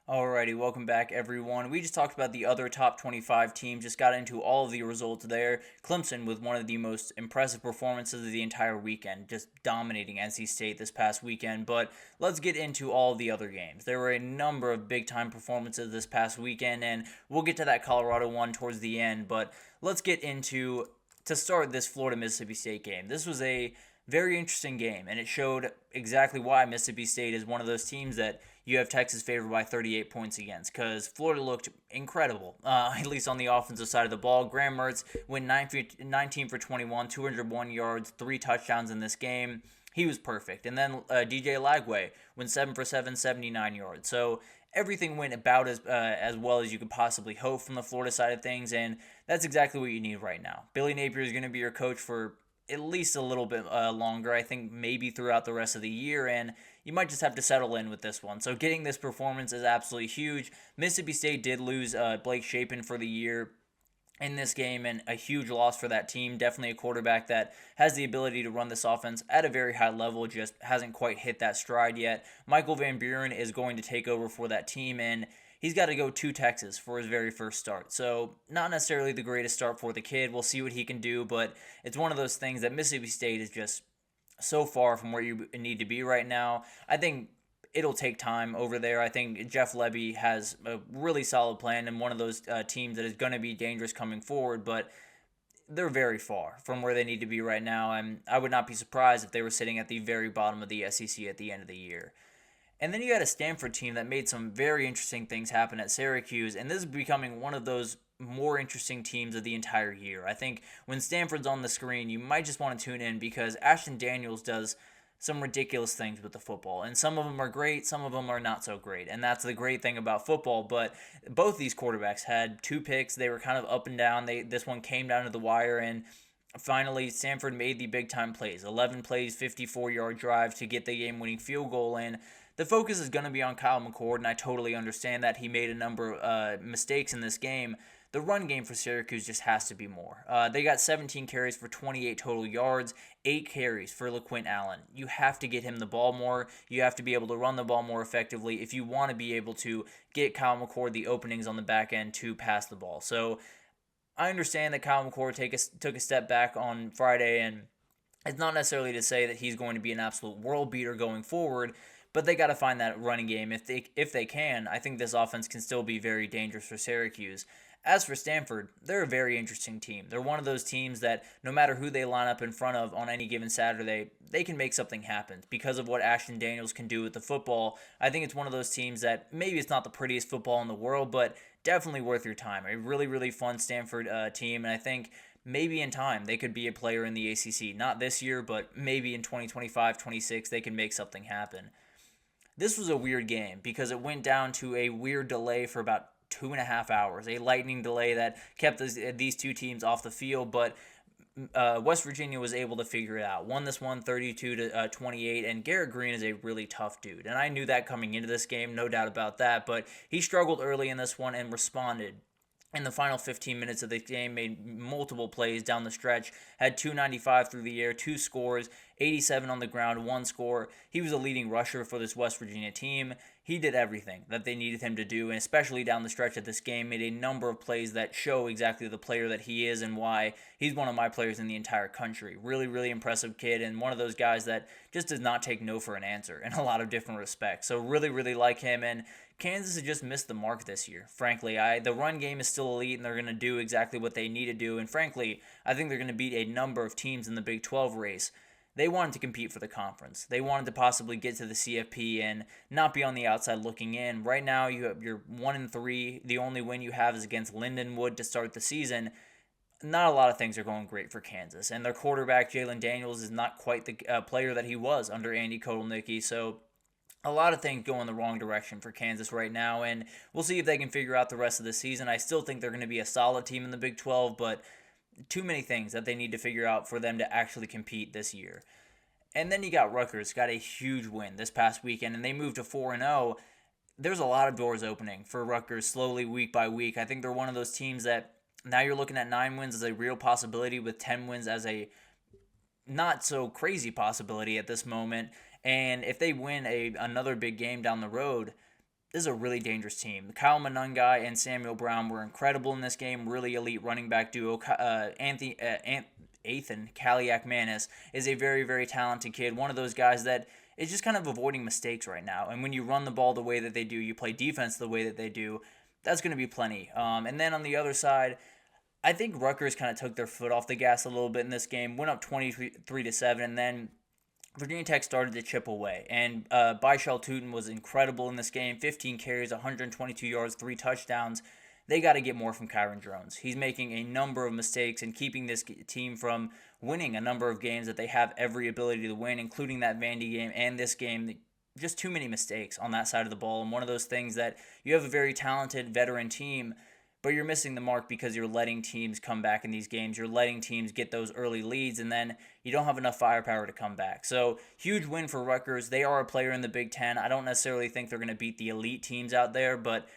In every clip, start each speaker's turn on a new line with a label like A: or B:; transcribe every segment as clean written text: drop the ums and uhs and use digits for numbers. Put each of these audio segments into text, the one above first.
A: Alrighty, welcome back everyone. We just talked about the other top 25 teams, just got into all of the results there. Clemson with one of the most impressive performances of the entire weekend, just dominating NC State this past weekend. But let's get into all of the other games. There were a number of big time performances this past weekend, and we'll get to that Colorado one towards the end. But let's get into, to start, this Florida Mississippi State game. This was a very interesting game, and it showed exactly why Mississippi State is one of those teams that you have Texas favored by 38 points against, because Florida looked incredible, at least on the offensive side of the ball. Graham Mertz went 19 for 21, 201 yards, 3 touchdowns in this game. He was perfect. And then DJ Lagway went 7 for 7, 79 yards. So everything went about as well as you could possibly hope from the Florida side of things, and that's exactly what you need right now. Billy Napier is going to be your coach for at least a little bit longer, I think maybe throughout the rest of the year, and you might just have to settle in with this one. So getting this performance is absolutely huge. Mississippi State did lose Blake Shapen for the year in this game, and a huge loss for that team. Definitely a quarterback that has the ability to run this offense at a very high level, just hasn't quite hit that stride yet. Michael Van Buren is going to take over for that team, and he's got to go to Texas for his very first start. So not necessarily the greatest start for the kid. We'll see what he can do, but it's one of those things that Mississippi State is just so far from where you need to be right now. I think it'll take time over there. I think Jeff Lebby has a really solid plan and one of those teams that is going to be dangerous coming forward, but they're very far from where they need to be right now, and I would not be surprised if they were sitting at the very bottom of the SEC at the end of the year. And then you had a Stanford team that made some very interesting things happen at Syracuse, and this is becoming one of those more interesting teams of the entire year. I think when Stanford's on the screen, you might just want to tune in because Ashton Daniels does some ridiculous things with the football, and some of them are great, some of them are not so great, and that's the great thing about football. But both these quarterbacks had 2 picks. They were kind of up and down. This one came down to the wire, and finally Stanford made the big time plays. 11 plays, 54-yard drive to get the game-winning field goal in. The focus is going to be on Kyle McCord, and I totally understand that. He made a number of mistakes in this game. The run game for Syracuse just has to be more. They got 17 carries for 28 total yards, 8 carries for LaQuint Allen. You have to get him the ball more. You have to be able to run the ball more effectively if you want to be able to get Kyle McCord the openings on the back end to pass the ball. So I understand that Kyle McCord took a step back on Friday, and it's not necessarily to say that he's going to be an absolute world beater going forward, but they got to find that running game. If they can, I think this offense can still be very dangerous for Syracuse. As for Stanford, they're a very interesting team. They're one of those teams that no matter who they line up in front of on any given Saturday, they can make something happen because of what Ashton Daniels can do with the football. I think it's one of those teams that maybe it's not the prettiest football in the world, but definitely worth your time. A really, really fun Stanford team, and I think maybe in time they could be a player in the ACC. Not this year, but maybe in 2025-26 they can make something happen. This was a weird game because it went down to a weird delay for about 2.5 hours, a lightning delay that kept these two teams off the field, but West Virginia was able to figure it out. Won this one 32-28, and Garrett Green is a really tough dude, and I knew that coming into this game, no doubt about that, but he struggled early in this one and responded. In the final 15 minutes of the game, made multiple plays down the stretch, had 295 through the air, 2 scores, 87 on the ground, 1 score. He was a leading rusher for this West Virginia team. He did everything that they needed him to do, and especially down the stretch of this game, made a number of plays that show exactly the player that he is and why he's one of my players in the entire country. Really, really impressive kid, and one of those guys that just does not take no for an answer in a lot of different respects. So really, really like him, and Kansas has just missed the mark this year. Frankly, the run game is still elite, and they're going to do exactly what they need to do, and frankly, I think they're going to beat a number of teams in the Big 12 race. They wanted to compete for the conference. They wanted to possibly get to the CFP and not be on the outside looking in. Right now, you're 1-3. The only win you have is against Lindenwood to start the season. Not a lot of things are going great for Kansas. And their quarterback, Jalen Daniels, is not quite the player that he was under Andy Kotelnicki. So a lot of things go in the wrong direction for Kansas right now. And we'll see if they can figure out the rest of the season. I still think they're going to be a solid team in the Big 12, but too many things that they need to figure out for them to actually compete this year. And then you got Rutgers, got a huge win this past weekend, and they moved to 4-0. There's a lot of doors opening for Rutgers slowly week by week. I think they're one of those teams that now you're looking at 9 wins as a real possibility with 10 wins as a not so crazy possibility at this moment. And if they win another big game down the road, this is a really dangerous team. Kyle Monangai and Samuel Brown were incredible in this game. Really elite running back duo. Ethan Kaliak-Manis is a very, very talented kid. One of those guys that is just kind of avoiding mistakes right now. And when you run the ball the way that they do, you play defense the way that they do, that's going to be plenty. And then on the other side, I think Rutgers kind of took their foot off the gas a little bit in this game, went up 23-7, and then Virginia Tech started to chip away. And Byshal Tootin was incredible in this game, 15 carries, 122 yards, 3 touchdowns. They got to get more from Kyron Drones. He's making a number of mistakes and keeping this team from winning a number of games that they have every ability to win, including that Vandy game and this game. Just too many mistakes on that side of the ball. And one of those things that you have a very talented veteran team, but you're missing the mark because you're letting teams come back in these games. You're letting teams get those early leads, and then you don't have enough firepower to come back. So, huge win for Rutgers. They are a player in the Big Ten. I don't necessarily think they're going to beat the elite teams out there, but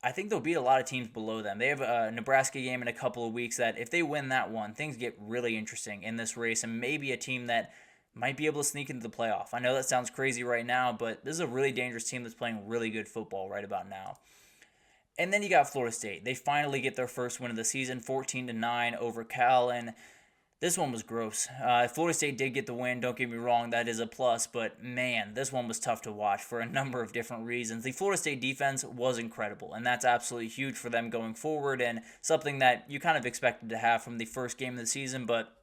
A: I think they'll beat a lot of teams below them. They have a Nebraska game in a couple of weeks that if they win that one, things get really interesting in this race, and maybe a team that might be able to sneak into the playoff. I know that sounds crazy right now, but this is a really dangerous team that's playing really good football right about now. And then you got Florida State. They finally get their first win of the season, 14-9 over Cal, and this one was gross. Florida State did get the win, don't get me wrong, that is a plus, but man, this one was tough to watch for a number of different reasons. The Florida State defense was incredible, and that's absolutely huge for them going forward, and something that you kind of expected to have from the first game of the season, but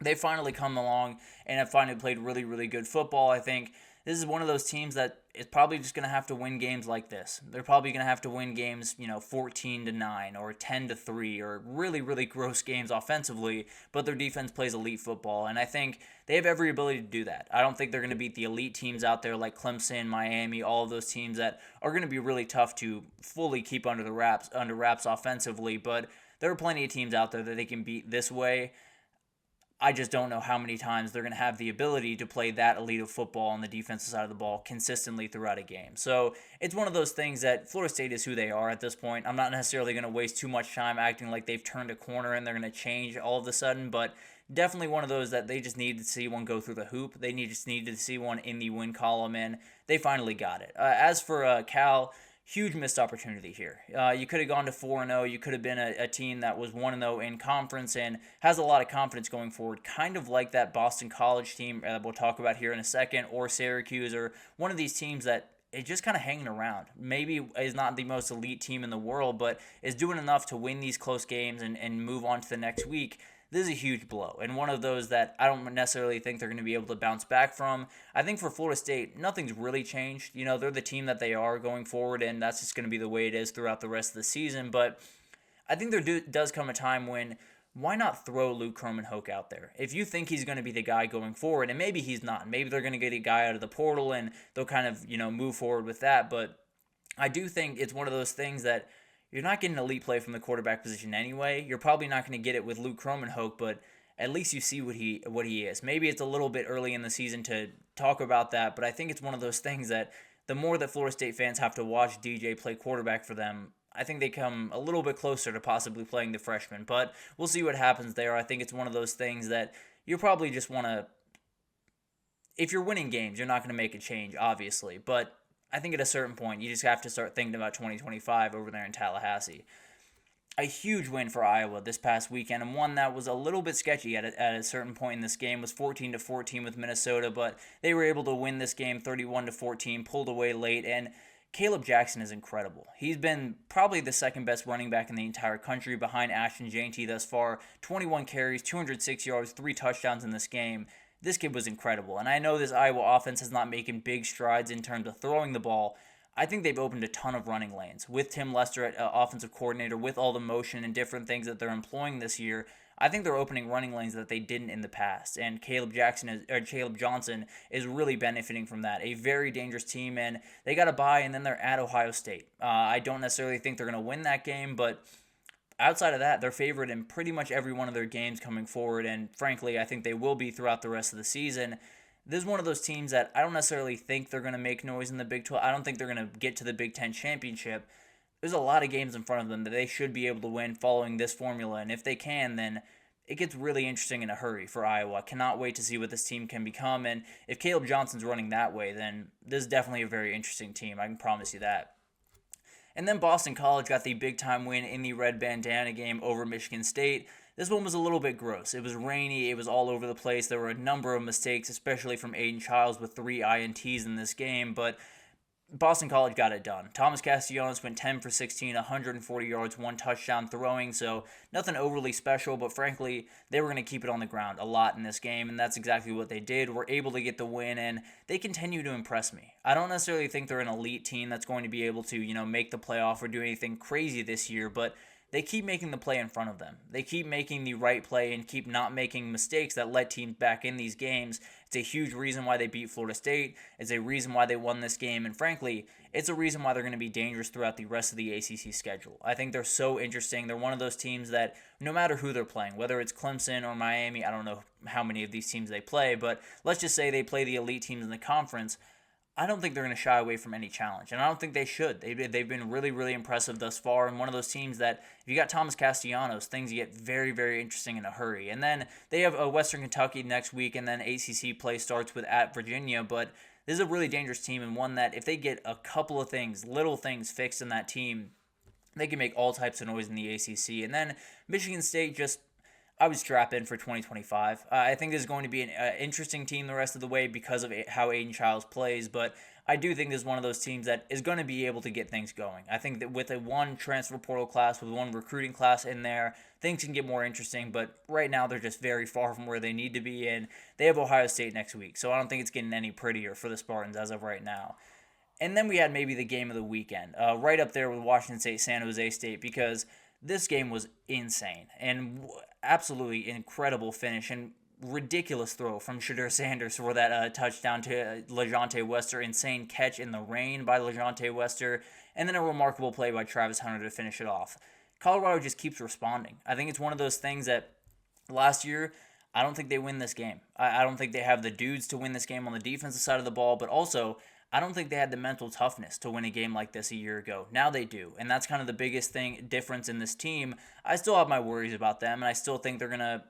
A: they finally come along and have finally played really, really good football. I think this is one of those teams that is probably just going to have to win games like this. They're probably going to have to win games, 14-9 or 10-3 or really, really gross games offensively, but their defense plays elite football, and I think they have every ability to do that. I don't think they're going to beat the elite teams out there like Clemson, Miami, all of those teams that are going to be really tough to fully keep under wraps offensively, but there are plenty of teams out there that they can beat this way. I just don't know how many times they're going to have the ability to play that elite of football on the defensive side of the ball consistently throughout a game. So it's one of those things that Florida State is who they are at this point. I'm not necessarily going to waste too much time acting like they've turned a corner and they're going to change all of a sudden, but definitely one of those that they just needed to see one go through the hoop. They just needed to see one in the win column, and they finally got it. As for Cal, huge missed opportunity here. You could have gone to 4-0. You could have been a team that was 1-0 in conference and has a lot of confidence going forward, kind of like that Boston College team that we'll talk about here in a second, or Syracuse, or one of these teams that is just kind of hanging around. Maybe is not the most elite team in the world, but is doing enough to win these close games and move on to the next week. This is a huge blow, and one of those that I don't necessarily think they're going to be able to bounce back from. I think for Florida State, nothing's really changed. They're the team that they are going forward, and that's just going to be the way it is throughout the rest of the season. But I think there does come a time when, why not throw Luke Croman-Hoke out there? If you think he's going to be the guy going forward, and maybe he's not. Maybe they're going to get a guy out of the portal, and they'll kind of, move forward with that. But I do think it's one of those things that you're not getting elite play from the quarterback position anyway. You're probably not going to get it with Luke Croman-Hoke, but at least you see what he is. Maybe it's a little bit early in the season to talk about that, but I think it's one of those things that the more that Florida State fans have to watch DJ play quarterback for them, I think they come a little bit closer to possibly playing the freshman. But we'll see what happens there. I think it's one of those things that you probably just want to, if you're winning games, you're not going to make a change, obviously, but I think at a certain point, you just have to start thinking about 2025 over there in Tallahassee. A huge win for Iowa this past weekend, and one that was a little bit sketchy at a certain point in this game. Was 14-14 with Minnesota, but they were able to win this game 31-14, pulled away late, and Caleb Jackson is incredible. He's been probably the second best running back in the entire country behind Ashton Jeanty thus far. 21 carries, 206 yards, 3 touchdowns in this game. This kid was incredible, and I know this Iowa offense is not making big strides in terms of throwing the ball. I think they've opened a ton of running lanes. With Tim Lester at offensive coordinator, with all the motion and different things that they're employing this year, I think they're opening running lanes that they didn't in the past, and Caleb Johnson is really benefiting from that. A very dangerous team, and they got a bye, and then they're at Ohio State. I don't necessarily think they're going to win that game, but outside of that, they're favored in pretty much every one of their games coming forward, and frankly, I think they will be throughout the rest of the season. This is one of those teams that I don't necessarily think they're going to make noise in the Big 12. I don't think they're going to get to the Big 10 championship. There's a lot of games in front of them that they should be able to win following this formula, and if they can, then it gets really interesting in a hurry for Iowa. Cannot wait to see what this team can become, and if Caleb Johnson's running that way, then this is definitely a very interesting team. I can promise you that. And then Boston College got the big-time win in the red bandana game over Michigan State. This one was a little bit gross. It was rainy. It was all over the place. There were a number of mistakes, especially from Aiden Childs with 3 INTs in this game, but Boston College got it done. Thomas Castellanos went 10 for 16, 140 yards, 1 touchdown throwing, so nothing overly special, but frankly, they were going to keep it on the ground a lot in this game, and that's exactly what they did. Were able to get the win, and they continue to impress me. I don't necessarily think they're an elite team that's going to be able to, make the playoff or do anything crazy this year, but they keep making the play in front of them. They keep making the right play and keep not making mistakes that let teams back in these games. It's a huge reason why they beat Florida State. It's a reason why they won this game. And frankly, it's a reason why they're going to be dangerous throughout the rest of the ACC schedule. I think they're so interesting. They're one of those teams that no matter who they're playing, whether it's Clemson or Miami, I don't know how many of these teams they play, but let's just say they play the elite teams in the conference. I don't think they're going to shy away from any challenge, and I don't think they should. They've been really, really impressive thus far, and one of those teams that, if you got Thomas Castellanos, things get very, very interesting in a hurry. And then they have Western Kentucky next week, and then ACC play starts with at Virginia, but this is a really dangerous team, and one that if they get a couple of things, little things fixed in that team, they can make all types of noise in the ACC. And then Michigan State I would strap in for 2025. I think this is going to be an interesting team the rest of the way because of how Aiden Childs plays, but I do think this is one of those teams that is going to be able to get things going. I think that with a one transfer portal class, with one recruiting class in there, things can get more interesting, but right now they're just very far from where they need to be, and they have Ohio State next week, so I don't think it's getting any prettier for the Spartans as of right now. And then we had maybe the game of the weekend, right up there with Washington State, San Jose State, because this game was insane and absolutely incredible finish and ridiculous throw from Shadur Sanders for that touchdown to LeJontay Wester. Insane catch in the rain by LeJontay Wester, and then a remarkable play by Travis Hunter to finish it off. Colorado just keeps responding. I think it's one of those things that last year, I don't think they win this game. I don't think they have the dudes to win this game on the defensive side of the ball, but also I don't think they had the mental toughness to win a game like this a year ago. Now they do, and that's kind of the biggest difference in this team. I still have my worries about them, and I still think they're going to,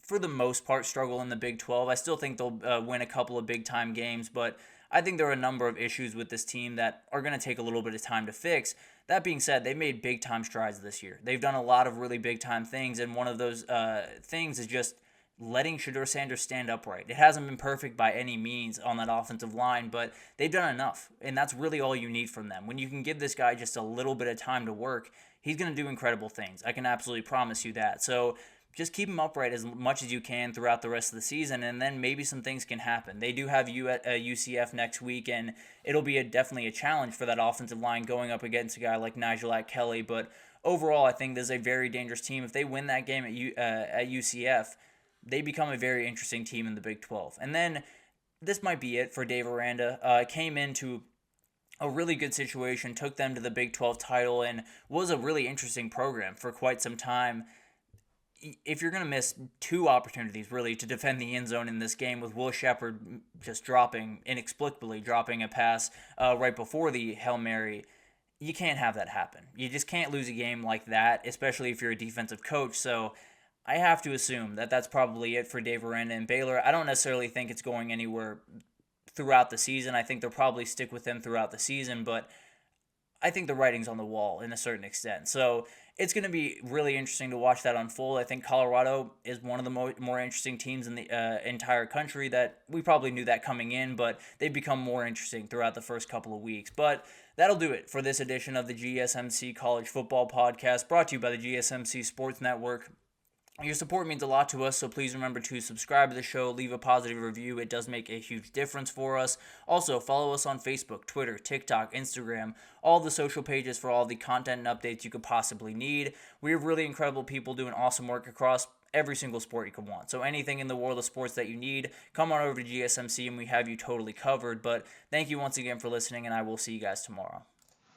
A: for the most part, struggle in the Big 12. I still think they'll win a couple of big-time games, but I think there are a number of issues with this team that are going to take a little bit of time to fix. That being said, they've made big-time strides this year. They've done a lot of really big-time things, and one of those things is just letting Shadur Sanders stand upright. It hasn't been perfect by any means on that offensive line, but they've done enough, and that's really all you need from them. When you can give this guy just a little bit of time to work, he's going to do incredible things. I can absolutely promise you that. So just keep him upright as much as you can throughout the rest of the season, and then maybe some things can happen. They do have UCF next week, and it'll be definitely a challenge for that offensive line going up against a guy like Nigel Kelly, but overall, I think this is a very dangerous team. If they win that game at UCF, they become a very interesting team in the Big 12. And then this might be it for Dave Aranda. Came into a really good situation, took them to the Big 12 title, and was a really interesting program for quite some time. If you're going to miss 2 opportunities, really, to defend the end zone in this game with Will Shepard just inexplicably dropping a pass right before the Hail Mary, you can't have that happen. You just can't lose a game like that, especially if you're a defensive coach. So I have to assume that that's probably it for Dave Aranda and Baylor. I don't necessarily think it's going anywhere throughout the season. I think they'll probably stick with them throughout the season, but I think the writing's on the wall in a certain extent. So it's going to be really interesting to watch that unfold. I think Colorado is one of the more interesting teams in the entire country. That we probably knew that coming in, but they've become more interesting throughout the first couple of weeks. But that'll do it for this edition of the GSMC College Football Podcast, brought to you by the GSMC Sports Network. Your support means a lot to us, so please remember to subscribe to the show, leave a positive review. It does make a huge difference for us. Also, follow us on Facebook, Twitter, TikTok, Instagram, all the social pages for all the content and updates you could possibly need. We have really incredible people doing awesome work across every single sport you could want. So anything in the world of sports that you need, come on over to GSMC and we have you totally covered. But thank you once again for listening, and I will see you guys tomorrow.